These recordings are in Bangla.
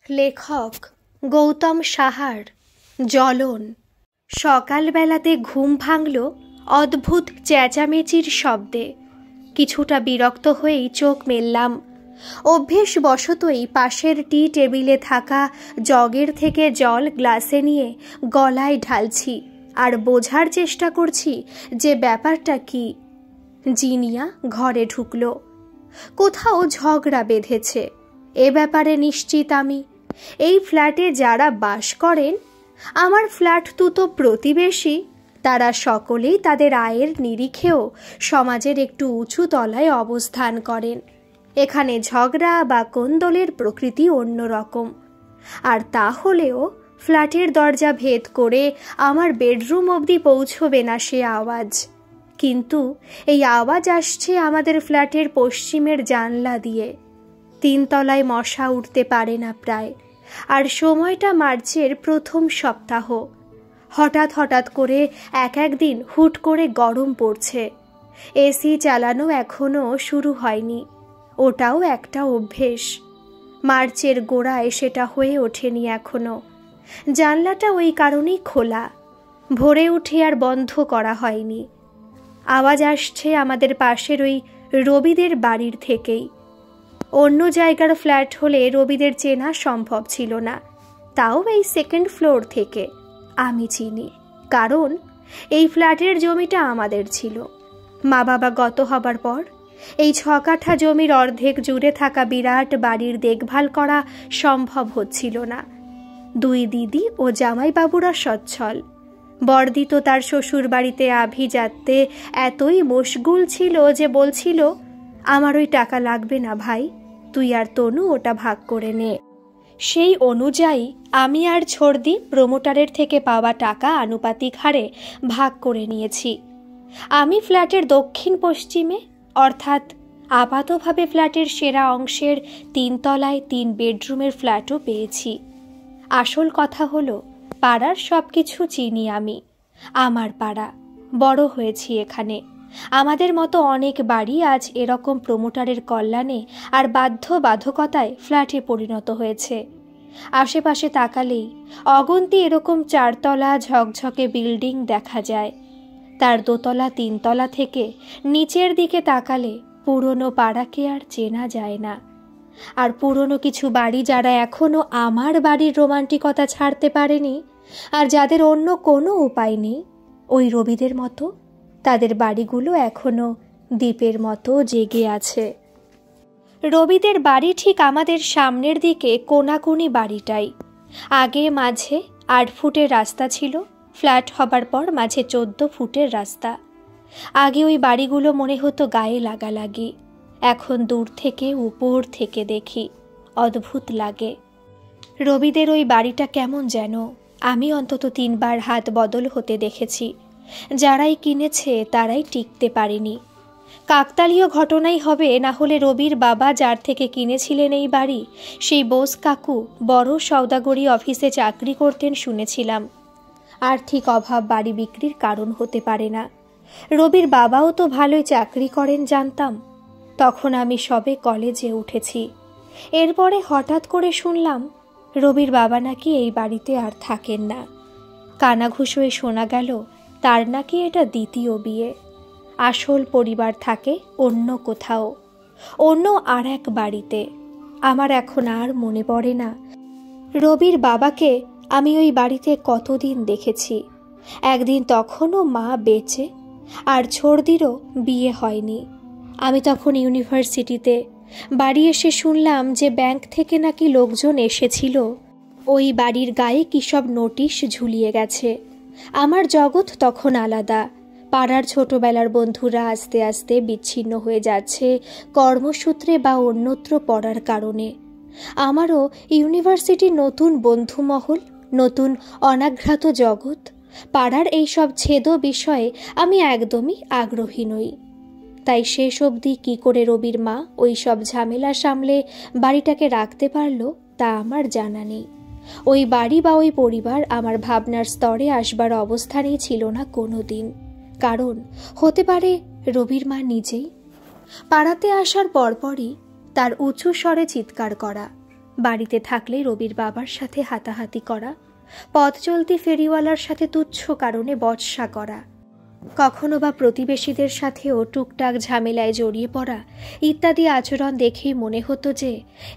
লেখক গৌতম সাহার জ্বলন। সকালবেলাতে ঘুম ভাঙল অদ্ভুত চেঁচামেচির শব্দে। কিছুটা বিরক্ত হয়েই চোখ মেললাম। অভ্যেসবশতই পাশের টি টেবিলে থাকা জগের থেকে জল গ্লাসে নিয়ে গলায় ঢালছি আর বোঝার চেষ্টা করছি যে ব্যাপারটা কি। জিনিয়া ঘরে ঢুকল। কোথাও ঝগড়া বেঁধেছে, এ ব্যাপারে নিশ্চিত আমি। এই ফ্ল্যাটে যারা বাস করেন, আমার ফ্ল্যাট দুটো প্রতিবেশী, তারা সকলেই তাদের আয়ের নিরিখেও সমাজের একটু উঁচু তলায় অবস্থান করেন। এখানে ঝগড়া বা কোন্দলের প্রকৃতি অন্যরকম। আর তা হলেও ফ্ল্যাটের দরজা ভেদ করে আমার বেডরুম অবধি পৌঁছবে না সে আওয়াজ। কিন্তু এই আওয়াজ আসছে আমাদের ফ্ল্যাটের পশ্চিমের জানলা দিয়ে। 3 তলায় মশা উঠতে পারে না প্রায়। আর সময়টা মার্চের প্রথম সপ্তাহ। হঠাৎ হঠাৎ করে একদিন হুট করে গরম পড়ছে। এসি চালানো এখনো শুরু হয়নি। ওটাও একটা অভ্যেস। মার্চের গোড়ায় সেটা হয়ে ওঠেনি এখনো। জানলাটা ওই কারণেই খোলা, ভোরে উঠে আর বন্ধ করা হয়নি। আওয়াজ আসছে আমাদের পাশের ওই রবিদের বাড়ির থেকেই। অন্য জায়গার ফ্ল্যাট হলে রবিদের চেনা সম্ভব ছিল না, তাও এই 2nd ফ্লোর থেকে আমি চিনি, কারণ এই ফ্ল্যাটের জমিটা আমাদের ছিল। মা বাবা গত হবার পর এই 6 কাঠা জমির অর্ধেক জুড়ে থাকা বিরাট বাড়ির দেখভাল করা সম্ভব হচ্ছিল না। 2 দিদি ও জামাইবাবুরা সচ্ছল। বর্দি তো তার শ্বশুর বাড়িতে আভিজাত্যে এতই মশগুল ছিল যে বলছিল, আমার ওই টাকা লাগবে না ভাই, তুই আর তনু ওটা ভাগ করে নে। সেই অনুযায়ী আমি আর ছর্দি প্রমোটারের থেকে পাওয়া টাকা আনুপাতিক হারে ভাগ করে নিয়েছি। আমি ফ্ল্যাটের দক্ষিণ পশ্চিমে, অর্থাৎ আপাতভাবে ফ্ল্যাটের সেরা অংশের 3 তলায় 3 বেডরুমের ফ্ল্যাটও পেয়েছি। আসল কথা হলো, পাড়ার সব কিছু চিনি আমি। আমার পাড়া, বড় হয়েছি এখানে। আমাদের মতো অনেক বাড়ি আজ এরকম প্রমোটারের কল্যাণে আর বাধ্যবাধকতায় ফ্ল্যাটে পরিণত হয়েছে। আশেপাশে তাকালেই অগন্তি এরকম 4 তলা ঝকঝকে বিল্ডিং দেখা যায়। তার 2 তলা 3 তলা থেকে নিচের দিকে তাকালে পুরনো পাড়াকে আর চেনা যায় না। আর পুরনো কিছু বাড়ি যারা এখনো আমার বাড়ির রোমান্টিকতা ছাড়তে পারেনি, আর যাদের অন্য কোনো উপায় নেই, ওই রবিদের মতো তাদের বাড়িগুলো এখনো দ্বীপের মতো জেগে আছে। রবিদের বাড়ি ঠিক আমাদের সামনের দিকে কোনাকুনি বাড়িটাই। আগে মাঝে 8 ফুটের রাস্তা ছিল, ফ্ল্যাট হবার পর মাঝে 14 ফুটের রাস্তা। আগে ওই বাড়িগুলো মনে হতো গায়ে লাগালাগি। এখন দূর থেকে উপর থেকে দেখি, অদ্ভুত লাগে। রবিদের ওই বাড়িটা কেমন যেন আমি অন্তত 3 বার হাত বদল হতে দেখেছি। যারাই কিনেছে তারাই টিকতে পারেনি। কাকতালীয় ঘটনাই হবে, না হলে রবির বাবা যার থেকে কিনেছিলেন এই বাড়ি, সেই বোস কাকু বড় সওদাগরি অফিসে চাকরি করতেন শুনেছিলাম। আর্থিক অভাব বাড়ি বিক্রির কারণ হতে পারে না। রবির বাবাও তো ভালোই চাকরি করেন জানতাম। তখন আমি সবে কলেজে উঠেছি। এরপরে হঠাৎ করে শুনলাম রবির বাবা নাকি এই বাড়িতে আর থাকেন না। কানাঘুষ হয়ে শোনা গেল তার নাকি এটা 2য় বিয়ে। আসল পরিবার থাকে অন্য কোথাও, অন্য আর এক বাড়িতে। আমার এখন আর মনে পড়ে না রবির বাবাকে আমি ওই বাড়িতে কতদিন দেখেছি। একদিন তখনও মা বেঁচে, আর ছর্দিরও বিয়ে হয়নি। আমি তখন ইউনিভার্সিটিতে। বাড়ি এসে শুনলাম যে ব্যাংক থেকে নাকি লোকজন এসেছিল। ওই বাড়ির গায়ে কী সব নোটিশ ঝুলিয়ে গেছে। আমার জগৎ তখন আলাদা। পাড়ার ছোটবেলার বন্ধুরা আস্তে আস্তে বিচ্ছিন্ন হয়ে যাচ্ছে কর্মসূত্রে বা অন্যত্র পড়ার কারণে। আমারও ইউনিভার্সিটির নতুন বন্ধুমহল, নতুন অনাঘ্রাত জগৎ। পাড়ার এইসব ছেদ বিষয়ে আমি একদমই আগ্রহী নই। তাই শেষ অবধি কী করে রবির মা ওই সব ঝামেলা সামলে বাড়িটাকে রাখতে পারল তা আমার জানা নেই। ওই বাড়ি বা ওই পরিবার আমার ভাবনার স্তরে আসবার অবস্থানেই ছিল না কোনো দিন। কারণ হতে পারে রবির মা নিজেই। পাড়াতে আসার পরপরই তার উঁচু স্বরে চিৎকার করা, বাড়িতে থাকলে রবির বাবার সাথে হাতাহাতি করা, পথ চলতি ফেরিওয়ালার সাথে তুচ্ছ কারণে বচসা করা, কখনো বা প্রতিবেশীদের সাথেও টুকটাক ঝামেলায় জড়িয়ে পড়া ইত্যাদি আচরণ দেখেই মনে হতো যে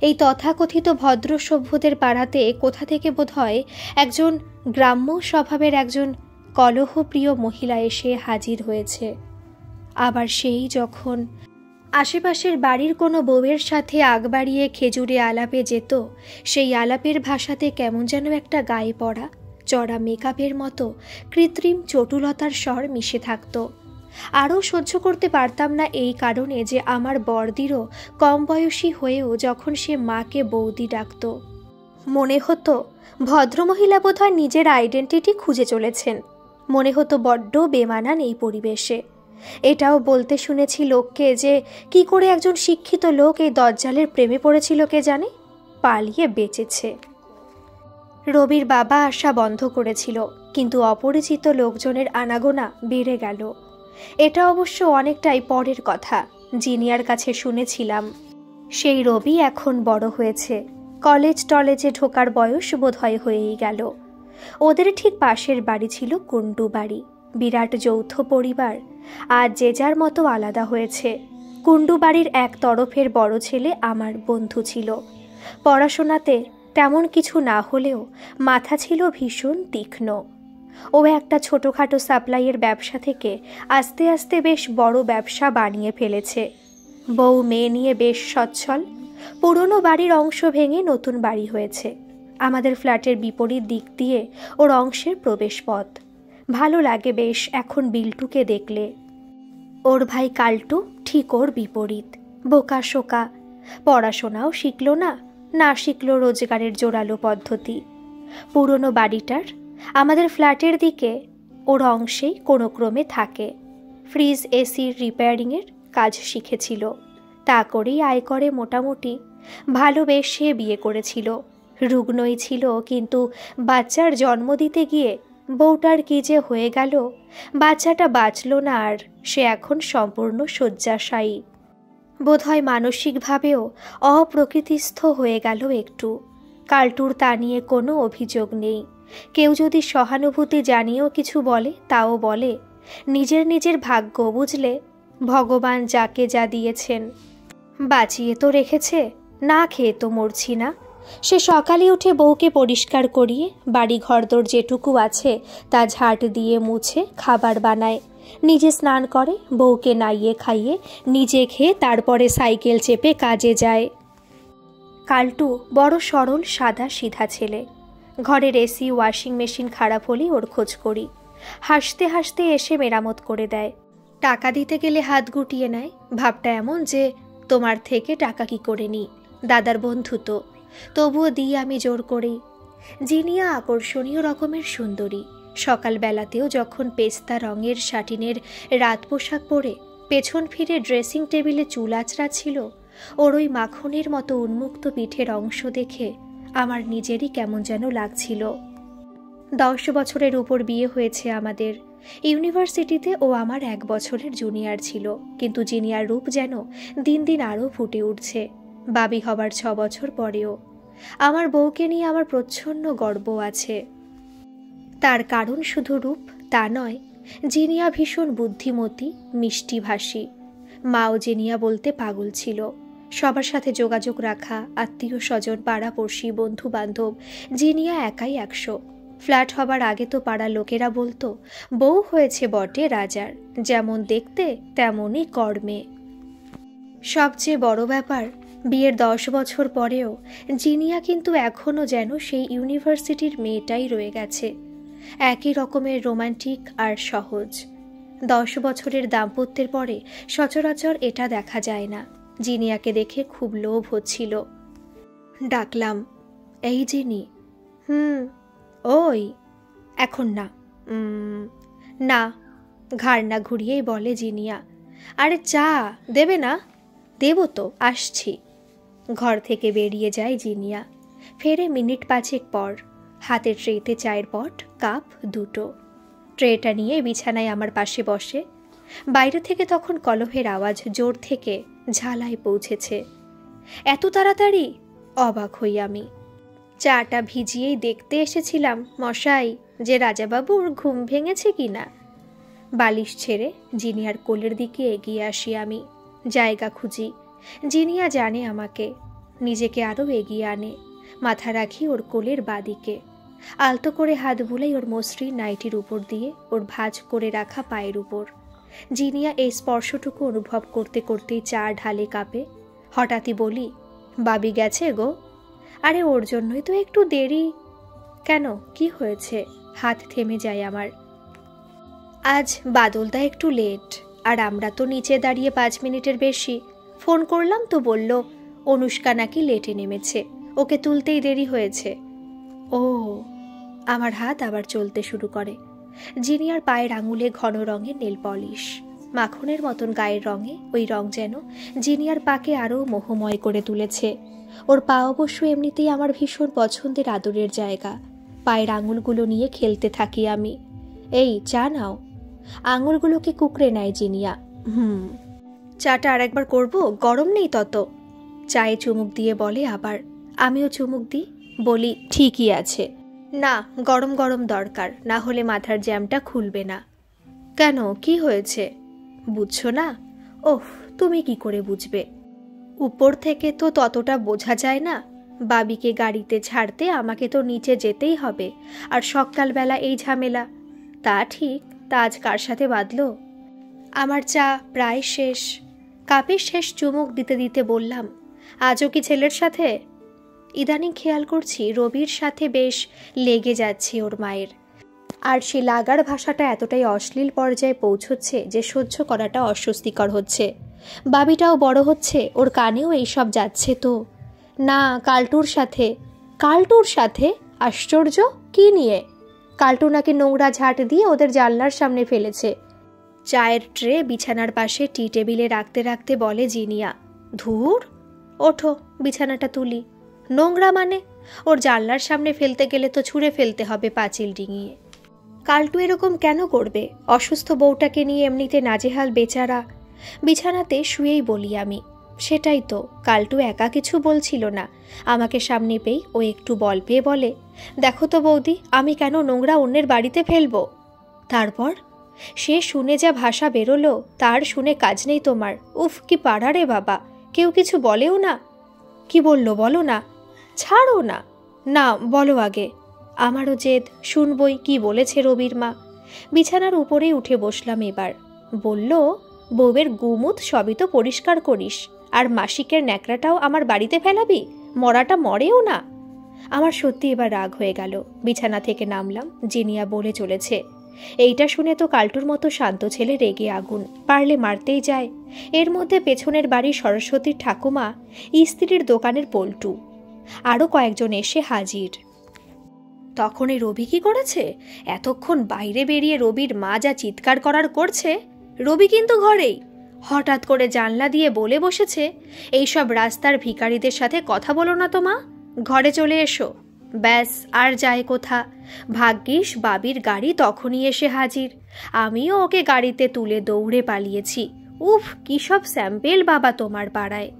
এই তথাকথিত ভদ্র সভ্যদের পাড়াতে কোথা থেকে বোধহয় একজন গ্রাম্য স্বভাবের একজন কলহপ্রিয় মহিলা এসে হাজির হয়েছে। আবার সেই যখন আশেপাশের বাড়ির কোনো বউয়ের সাথে আগ বাড়িয়ে খেজুরে আলাপে যেত, সেই আলাপের ভাষাতে কেমন যেন একটা গায়ে পড়া চড়া মেকআপের মতো কৃত্রিম চটুলতার স্বর মিশে থাকত। আরও সহ্য করতে পারতাম না এই কারণে যে আমার বড়দিরও কম বয়সী হয়েও যখন সে মাকে বৌদি ডাকত, মনে হতো ভদ্রমহিলা বোধহয় নিজের আইডেন্টিটি খুঁজে চলেছেন। মনে হতো বড্ড বেমানান এই পরিবেশে। এটাও বলতে শুনেছি লোককে যে কি করে একজন শিক্ষিত লোক এই দজ্জালের প্রেমে পড়েছিল কে জানে, পালিয়ে বেঁচেছে। রবির বাবা আসা বন্ধ করেছিল, কিন্তু অপরিচিত লোকজনের আনাগোনা বেড়ে গেল। এটা অবশ্য অনেকটাই পরের কথা। জিনিয়ার কাছে শুনেছিলাম সেই রবি এখন বড় হয়েছে, কলেজ টলেজে ঢোকার বয়স বোধহয় হয়েই গেল। ওদের ঠিক পাশের বাড়ি ছিল কুণ্ডু বাড়ি, বিরাট যৌথ পরিবার, আর যে যার মতো আলাদা হয়েছে। কুণ্ডু বাড়ির এক তরফের বড় ছেলে আমার বন্ধু ছিল। পড়াশোনাতে তেমন কিছু না হলেও মাথা ছিল ভীষণ তীক্ষ্ণ। ও একটা ছোটোখাটো সাপ্লাইয়ের ব্যবসা থেকে আস্তে আস্তে বেশ বড় ব্যবসা বানিয়ে ফেলেছে। বউ মেয়ে নিয়ে বেশ সচ্ছল। পুরনো বাড়ির অংশ ভেঙে নতুন বাড়ি হয়েছে। আমাদের ফ্ল্যাটের বিপরীত দিক দিয়ে ওর অংশের প্রবেশ পথ। ভালো লাগে বেশ এখন বিল্টুকে দেখলে। ওর ভাই কাল্টু ঠিক ওর বিপরীত, বোকা শোকা, পড়াশোনাও শিখল না, না শিখল রোজগারের জোরালো পদ্ধতি। পুরনো বাড়িটার আমাদের ফ্ল্যাটের দিকে ওর অংশেই কোনো ক্রমে থাকে। ফ্রিজ এসির রিপেয়ারিংয়ের কাজ শিখেছিল, তা করেই আয় করে মোটামুটি। ভালোবেসে বিয়ে করেছিল, রুগ্নই ছিল, কিন্তু বাচ্চার জন্ম দিতে গিয়ে বউটার কি যে হয়ে গেল, বাচ্চাটা বাঁচল না, আর সে এখন সম্পূর্ণ শয্যাশায়ী। বোধহয় মানসিকভাবেও অপ্রকৃতিস্থ হয়ে গেল একটু। কাল্টুর তা নিয়ে কোনো অভিযোগ নেই। কেউ যদি সহানুভূতি জানিয়েও কিছু বলে, তাও বলে নিজের নিজের ভাগ্য, বুঝলে, ভগবান যাকে যা দিয়েছেন বাঁচিয়ে তো রেখেছে, না খেয়ে তো মরছি না। সে সকালে উঠে বউকে পরিষ্কার করিয়ে বাড়ি ঘরদোর যেটুকু আছে তা ঝাঁট দিয়ে মুছে খাবার বানায়, নিজে স্নান করে, বউকে নাইয়ে খাইয়ে নিজে খেয়ে তারপরে সাইকেল চেপে কাজে যায়। কাল্টু বড় সরল সাদা সিধা ছেলে। ঘরের এসি ওয়াশিং মেশিন খারাপ হলেই ওর খোঁজ করি। হাসতে হাসতে এসে মেরামত করে দেয়। টাকা দিতে গেলে হাত গুটিয়ে নেয়। ভাবটা এমন যে তোমার থেকে টাকা কি করে নিই, দাদার বন্ধু তো, তবুও দিই আমি জোর করেই। জিনিয়া আকর্ষণীয় রকমের সুন্দরী। সকালবেলাতেও যখন পেস্তা রঙের শাটিনের রাত পোশাক পরে পেছন ফিরে ড্রেসিং টেবিলে চুল আঁচড়াচ্ছিল, ওর ওই মাখনের মতো উন্মুক্ত পিঠের অংশ দেখে আমার নিজেরই কেমন যেন লাগছিল। 10 বছরের উপর বিয়ে হয়েছে আমাদের। ইউনিভার্সিটিতে ও আমার 1 বছরের জুনিয়র ছিল, কিন্তু জিনিয়ার রূপ যেন দিন দিন আরও ফুটে উঠছে, বাবি হবার 6 বছর পরেও। আমার বউকে নিয়ে আমার প্রচ্ছন্ন গর্ব আছে। তার কারণ শুধু রূপ তা নয়, জিনিয়া ভীষণ বুদ্ধিমতী, মিষ্টিভাষী। মাও জিনিয়া বলতে পাগল ছিল। সবার সাথে যোগাযোগ রাখা, আত্মীয় স্বজন, পাড়াপড়শি, বন্ধু বান্ধব, জিনিয়া একাই 100। ফ্ল্যাট হবার আগে তো পাড়ার লোকেরা বলতো বউ হয়েছে বটে রাজার, যেমন দেখতে তেমনই কর্মে। সবচেয়ে বড় ব্যাপার, বিয়ের 10 বছর পরেও জিনিয়া কিন্তু এখনও যেন সেই ইউনিভার্সিটির মেয়েটাই রয়ে গেছে, একই রকমের রোমান্টিক আর সহজ। 10 বছরের দাম্পত্যের পরে সচরাচর এটা দেখা যায় না। জিনিয়াকে দেখে খুব লোভ হচ্ছিল। ডাকলাম, এই জিনি। ওই এখন না। না, ঘাড় না ঘুরিয়েই বলে জিনিয়া। আরে চা দেবে না? দেব তো, আসছি। ঘর থেকে বেরিয়ে যায় জিনিয়া। ফেরে মিনিট 5 পর। হাতের ট্রেতে চায়ের পট, কাপ 2টো। ট্রেটা নিয়ে বিছানায় আমার পাশে বসে। বাইরে থেকে তখন কলহের আওয়াজ জোর থেকে ঝালায় পৌঁছেছে। এত তাড়াতাড়ি? অবাক হই আমি। চাটা ভিজিয়েই দেখতে এসেছিলাম মশাই যে রাজাবাবুর ঘুম ভেঙেছে কিনা। বালিশ ছেড়ে জিনিয়ার কোলের দিকে এগিয়ে আসি আমি। জায়গা খুঁজি। জিনিয়া জানে আমাকে, নিজেকে আরও এগিয়ে আনে। মাথা রাখি ওর কোলের বাদিকে। আলতো করে হাত বুলাই ওর মসৃণ নাইটির উপর দিয়ে ওর ভাঁজ করে রাখা পায়ের উপর। জিনিয়া এই স্পর্শটুকু অনুভব করতে করতেই চা ঢালে কাপে। হঠাৎই বলি, বাবি গেছে গো? আরে ওর জন্যই তো একটু দেরি। কেন, কি হয়েছে? হাত থেমে যায় আমার। আজ বাদলদা একটু লেট, আর আমরা তো নিচে দাঁড়িয়ে 5 মিনিটের বেশি। ফোন করলাম তো বলল অনুষ্কা নাকি লেটে নেমেছে, ওকে তুলতেই দেরি হয়েছে। ও, আমার হাত আবার চলতে শুরু করে। জিনিয়ার পায়ের আঙুলে ঘন রঙের নেল পলিশ, মাখনের মতন গায়ের রঙে ওই রং যেন জিনিয়ার পাকে আরও মোহময় করে তুলেছে। ওর পা অবশ্য এমনিতেই আমার ভীষণ পছন্দের আদরের জায়গা। পায়ের আঙুলগুলো নিয়ে খেলতে থাকি আমি। এই চা নাও। আঙুলগুলোকে কুকড়ে নেয় জিনিয়া। চাটা আরেকবার করব, গরম নেই তত। চায়ে চুমুক দিয়ে বলে আবার। আমিও চুমুক দিই, বলি ঠিকই আছে। না, গরম গরম দরকার, না হলে মাথার জ্যামটা খুলবে না। কেন, কি হয়েছে? বুঝছো না? ওহ, তুমি কি করে বুঝবে? উপর থেকে তো ততটা বোঝা যায় না। বাবিকে গাড়িতে ছাড়তে আমাকে তো নিচে যেতেই হবে, আর সকালবেলা এই ঝামেলা। তা ঠিক, তা আজ কার সাথে বাঁধলো? আমার চা প্রায় শেষ। কাপের শেষ চুমুক দিতে দিতে বললাম, আজও কি ছেলের সাথে? ইদানিং খেয়াল করছি রবির সাথে বেশ লেগে যাচ্ছে ওর মায়ের। আর সে লাগার ভাষাটা এতটাই অশ্লীল পর্যায়ে পৌঁছচ্ছে যে সহ্য করাটা অস্বস্তিকর হচ্ছে। বাবিটাও বড় হচ্ছে, ওর কানেও এইসব যাচ্ছে তো। না, কালটুর সাথে। কালটুর সাথে? আশ্চর্য! কি নিয়ে? কালটু নাকি নোংরা ঝাঁট দিয়ে ওদের জানলার সামনে ফেলেছে। চায়ের ট্রে বিছানার পাশে টি টেবিলে রাখতে রাখতে বলে জিনিয়া, ধুর, ওঠো বিছানাটা তুলি। নোংরা মানে? ওর জানলার সামনে ফেলতে গেলে তো ছুঁড়ে ফেলতে হবে পাঁচিল ডিঙিয়ে। কালটু এরকম কেন করবে? অসুস্থ বউটাকে নিয়ে এমনিতে নাজেহাল বেচারা। বিছানাতে শুয়েই বলি আমি, সেটাই তো, কালটু একা কিছু বলছিল না। আমাকে সামনে পেয়েই ও একটু বল পেয়ে বলে, দেখো তো বৌদি, আমি কেন নোংরা অন্যের বাড়িতে ফেলবো? তারপর সে শুনে যা ভাষা বেরোলো, তার শুনে কাজ নেই তোমার। উফ, কি পাড়া রে বাবা, কেউ কিছু বলেও না। কি বললো বলো না। ছাড়ো না। না, বলো আগে। আমারও জেদ, শুনবই কি বলেছে রবির মা। বিছানার উপরেই উঠে বসলাম এবার। বলল, বউয়ের গুমুত সবই তো পরিষ্কার করিস, আর মাসিকের ন্যাকড়াটাও আমার বাড়িতে ফেলাবি? মরাটা মরেও না। আমার সত্যি এবার রাগ হয়ে গেল। বিছানা থেকে নামলাম। জিনিয়া বলে চলেছে, এইটা শুনে তো কালটুর মতো শান্ত ছেলে রেগে আগুন, পারলে মারতেই যায়। এর মধ্যে পেছনের বাড়ির সরস্বতীর ঠাকুমা, স্ত্রীর দোকানের পল্টু, আরও কয়েকজন এসে হাজির। তখন এই রবি কি করেছে? এতক্ষণ বাইরে বেরিয়ে রবির মা যা চিৎকার করার করছে, রবি কিন্তু ঘরেই। হঠাৎ করে জানলা দিয়ে বলে বসেছে, এইসব রাস্তার ভিখারিদের সাথে কথা বলো না তো মা, ঘরে চলে এসো। ব্যাস, আর যায় কোথা? ভাগ্যিস বাবির গাড়ি তখনই এসে হাজির। আমিও ওকে গাড়িতে তুলে দৌড়ে পালিয়েছি। উফ, কি সব স্যাম্পেল বাবা তোমার পাড়ায়।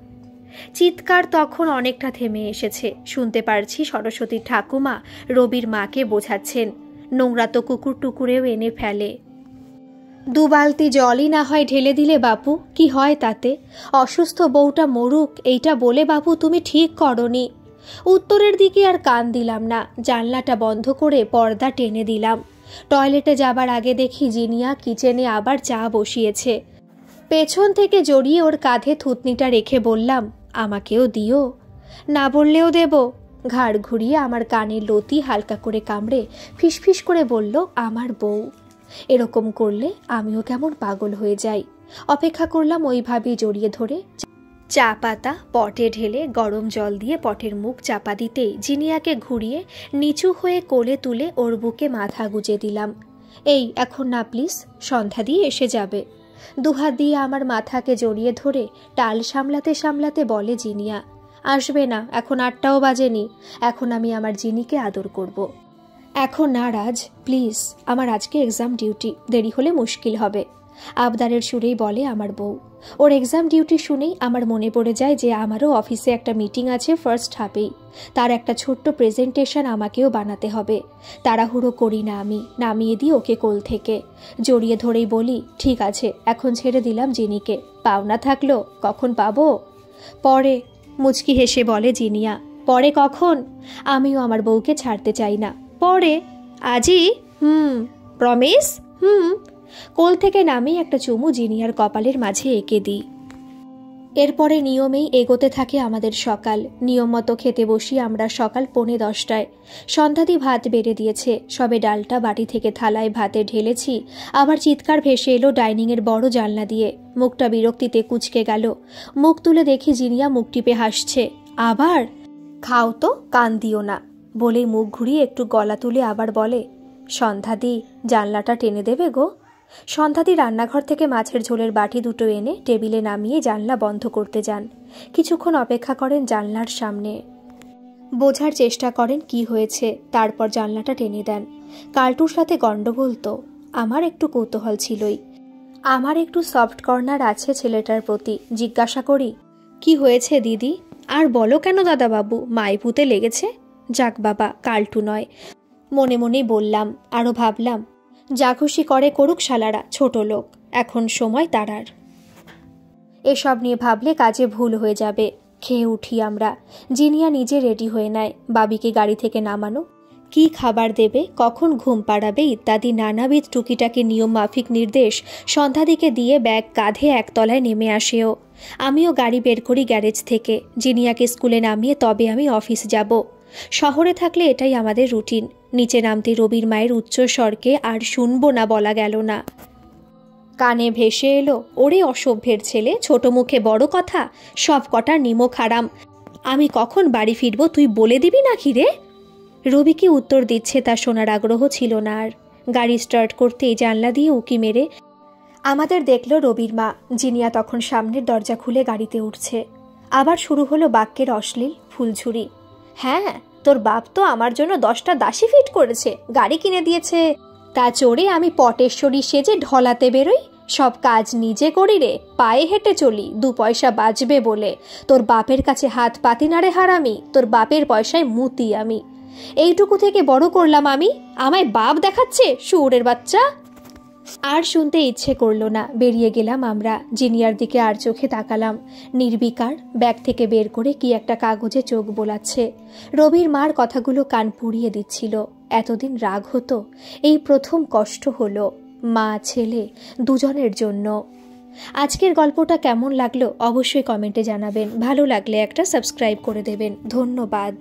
চিৎকার তখন অনেকটা থেমে এসেছে। শুনতে পারছি সরস্বতীর ঠাকুমা রবির মাকে বোঝাচ্ছেন, নোংরা তো কুকুর টুকুরেও এনে ফেলে। 2 বালতি জলই না হয় ঢেলে দিলে বাপু, কি হয় তাতে? অসুস্থ বউটা মরুক, এইটা বলে বাপু তুমি ঠিক করনি। উত্তরের দিকে আর কান দিলাম না। জানলাটা বন্ধ করে পর্দা টেনে দিলাম। টয়লেটে যাবার আগে দেখি জিনিয়া কিচেনে আবার চা বসিয়েছে। পেছন থেকে জড়িয়ে ওর কাঁধে থুতনিটা রেখে বললাম, আমাকেও দিও। না বললেও দেব। ঘাড় ঘুরিয়ে আমার কানের লতি হালকা করে কামড়ে ফিসফিস করে বলল, আমার বউ। এরকম করলে আমিও কেমন পাগল হয়ে যাই। অপেক্ষা করলাম ওইভাবেই জড়িয়ে ধরে। চা পাতা পটে ঢেলে গরম জল দিয়ে পটের মুখ চাপা দিতেই জিনিয়াকে ঘুরিয়ে নিচু হয়ে কোলে তুলে ওর বুকে মাথা গুজে দিলাম। এই এখন না প্লিজ, সন্ধ্যা দিয়ে এসে যাবে। 2 হাত দিয়ে আমার মাথাকে জড়িয়ে ধরে টাল সামলাতে সামলাতে বলে জিনিয়া, আসবে না, এখন 8টাও বাজেনি। এখন আমি আমার জিনিকে আদর করব। এখন না রাজ, প্লিজ, আমার আজকে এক্সাম ডিউটি, দেরি হলে মুশকিল হবে। আবদারের সুরেই বলে আমার বউ। ওর এক্সাম ডিউটি শুনেই আমার মনে পড়ে যায় যে আমারও অফিসে একটা মিটিং আছে ফার্স্ট হাফেই। তার একটা ছোট্ট প্রেজেন্টেশন আমাকেও বানাতে হবে। তাড়াহুড়ো করি না, আমি নামিয়ে দিই ওকে কোল থেকে। জড়িয়ে ধরেই বলি, ঠিক আছে, এখন ছেড়ে দিলাম জিনিকে, পাওনা থাকলো কখন পাবো? পরে, মুচকি হেসে বলে জিনিয়া। পরে কখন? আমিও আমার বউকে ছাড়তে চাই না। পরে? আজই? প্রমিস? কোল থেকে নামেই একটা চুমু জিনিয়ার কপালের মাঝে এঁকে দিই। এরপরে নিয়মেই এগোতে থাকে আমাদের সকাল। নিয়ম মতো খেতে বসি আমরা সকাল 9:45। সন্ধ্যাদি ভাত বেড়ে দিয়েছে, সবে ডালটা বাটি থেকে থালায় ভাতে ঢেলেছি, আবার চিৎকার ভেসে এলো ডাইনিংয়ের বড় জানলা দিয়ে। মুখটা বিরক্তিতে কুঁচকে গেল। মুখ তুলে দেখি জিনিয়া মুখ টিপে হাসছে। আবার? খাও তো, কান দিও না বলেই মুখ ঘুরিয়ে একটু গলা তুলে আবার বলে, সন্ধ্যাদি জানলাটা টেনে দেবে গো। সন্ধ্যাদি রান্নাঘর থেকে মাছের ঝোলের বাটি দুটো এনে টেবিলে নামিয়ে জানলা বন্ধ করতে যান। কিছুক্ষণ অপেক্ষা করেন জানলার সামনে, বোঝার চেষ্টা করেন কি হয়েছে, তারপর জানলাটা টেনে দেন। কালটুর সাথে গন্ডগোল তো? আমার একটু কৌতূহল ছিলই। আমার একটু সফট কর্নার আছে ছেলেটার প্রতি। জিজ্ঞাসা করি, কি হয়েছে দিদি? আর বলো কেন দাদাবাবু, মাইপুতে লেগেছে? যাক বাবা, কালটু নয়। মনে মনেই বললাম, আরও ভাবলাম, যা খুশি করে করুক শালারা, ছোট লোক, এখন সময় তারার। এসব নিয়ে ভাবলে কাজে ভুল হয়ে যাবে। খেয়ে উঠি আমরা। জিনিয়া নিজে রেডি হয়ে নেয়। বাবিকে গাড়ি থেকে নামানো, কি খাবার দেবে, কখন ঘুম পাড়াবে ইত্যাদি নানাবিধ টুকিটাকি নিয়ম মাফিক নির্দেশ সন্ধ্যাদিকে দিয়ে ব্যাগ কাঁধে একতলায় নেমে আসেও। আমিও গাড়ি বের করি গ্যারেজ থেকে। জিনিয়াকে স্কুলে নামিয়ে তবে আমি অফিস যাব। শহরে থাকলে এটাই আমাদের রুটিন। নিচে নামতে রবির মায়ের উচ্চ স্বরকে আর শুনবো না বলা গেল না। কানে ভেসে এলো, ওরে অসভ্যের ছেলে, ছোট মুখে বড় কথা, সব কটার নিমক হারাম। আমি কখন বাড়ি ফিরবো তুই বলে দিবি নাকি রে? রবি কি উত্তর দিচ্ছে তা শোনার আগ্রহ ছিল না আর। গাড়ি স্টার্ট করতেই জানলা দিয়ে উকি মেরে আমাদের দেখল রবির মা। জিনিয়া তখন সামনের দরজা খুলে গাড়িতে উঠছে। আবার শুরু হলো বাক্যের অশ্লীল ফুলঝুরি। হ্যাঁ, তোর বাপ তো আমার জন্য 10টা দাসী ফিট করেছে, গাড়ি কিনে দিয়েছে, তা চড়ে আমি পটেশ্বরী সেজে ঢলাতে বেরোই, সব কাজ নিজে করি রে, পায়ে হেঁটে চলি 2 পয়সা বাঁচবে বলে। তোর বাপের কাছে হাত পাতি না রে হারামি, তোর বাপের পয়সায় মুতি আমি। এইটুকু থেকে বড় করলাম আমি, আমায় বাপ দেখাচ্ছে শুয়োরের বাচ্চা। আর শুনতে ইচ্ছে করলো না, বেরিয়ে গেলাম আমরা। জিনিয়ার দিকে আর চোখে তাকালাম। নির্বিকার ব্যাগ থেকে বের করে কি একটা কাগজে চোখ বোলাচ্ছে। রবির মার কথাগুলো কান পুড়িয়ে দিচ্ছিল। এতদিন রাগ হতো, এই প্রথম কষ্ট হলো, মা ছেলে দুজনের জন্য। আজকের গল্পটা কেমন লাগলো অবশ্যই কমেন্টে জানাবেন। ভালো লাগলে একটা সাবস্ক্রাইব করে দেবেন। ধন্যবাদ।